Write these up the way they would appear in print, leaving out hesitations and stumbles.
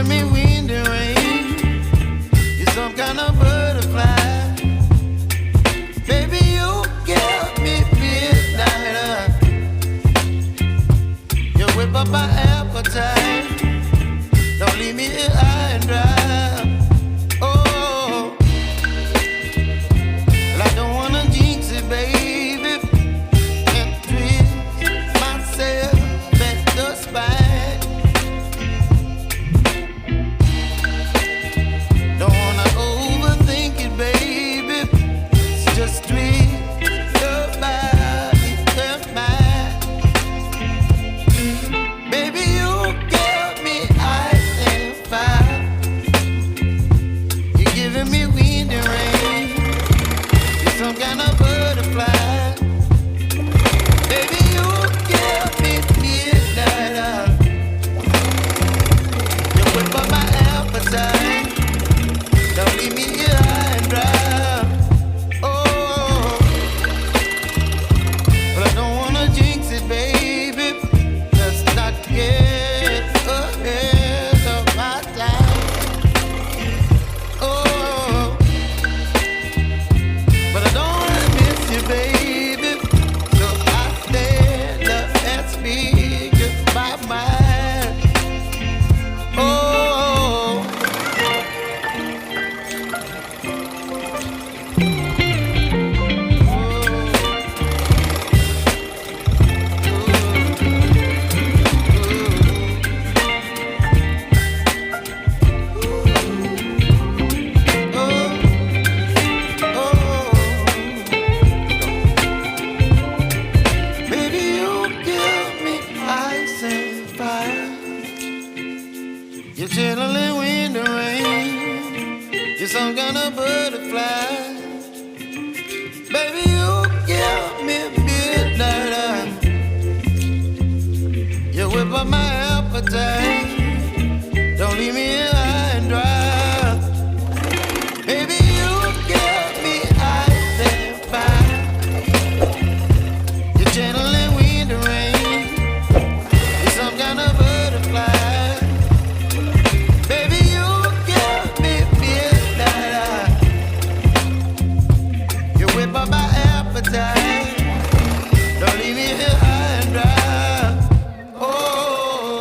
giving me wind and rain. You're some kind of butterfly. Baby, you give me midnight. You whip up my appetite. Don't leave me here high and dry. Oh, well, I don't wanna jinx it, baby, and twist myself at the spine. Don't wanna overthink it, baby. It's just twist your body and mine. Baby, you give me ice and fire. You're giving me wind and rain. You're some kind of butterfly. Baby, you give me midnight. You whip up my appetite. Don't leave me here high and dry. Oh, but I don't wanna jinx it, baby. Let's not get ahead of my time. Oh, but I don't wanna miss you, baby. So I stand up and speak my mind. Oh. Baby, you give me ice and fire. You're chilling wind and rain. You're some kind of butterfly. Baby, you give me midnight. You whip up my appetite. Don't leave me here high and dry. Baby, you give me ice and fire. You're channeling wind and rain. You're some kind of butterfly. Baby, you give me midnight. You whip up my appetite. Don't leave me here high and dry. Oh.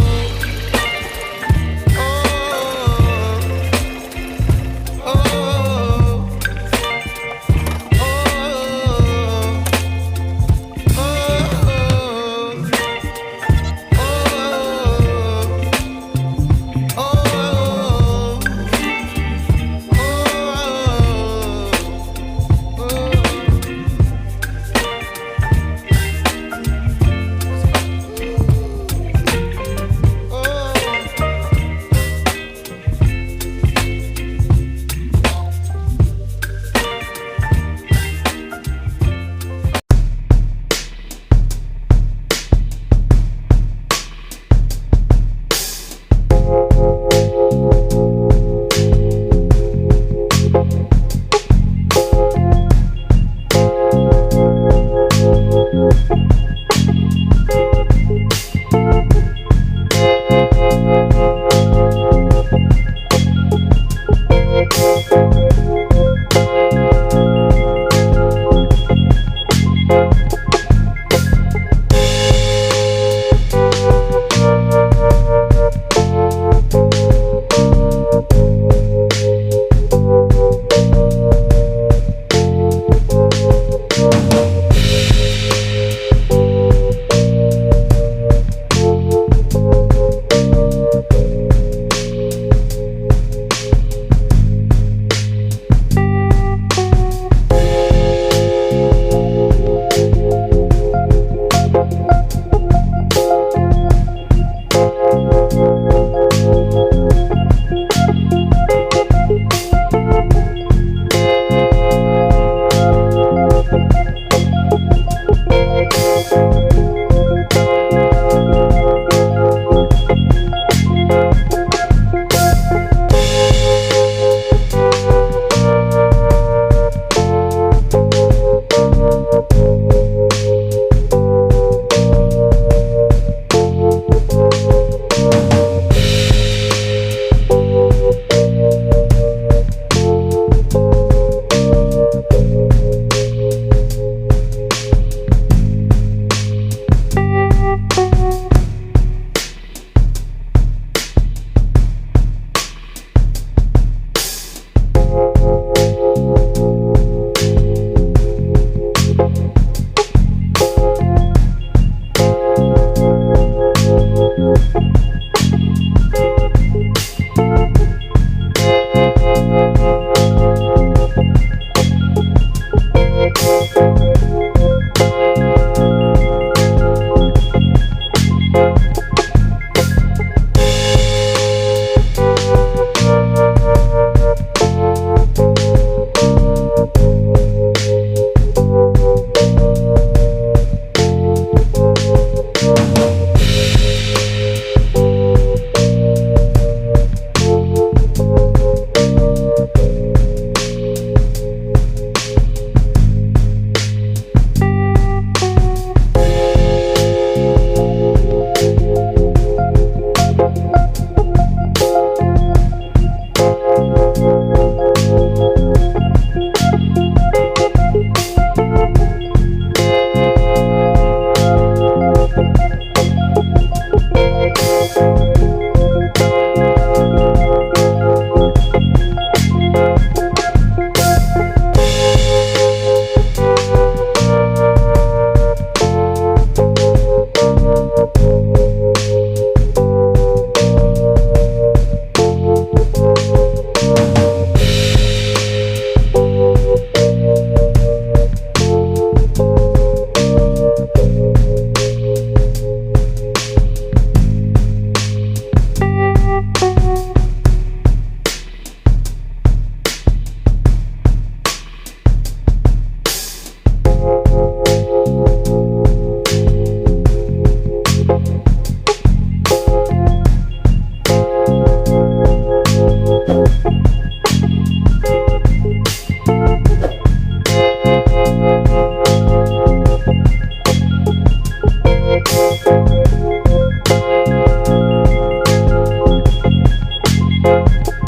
Bye.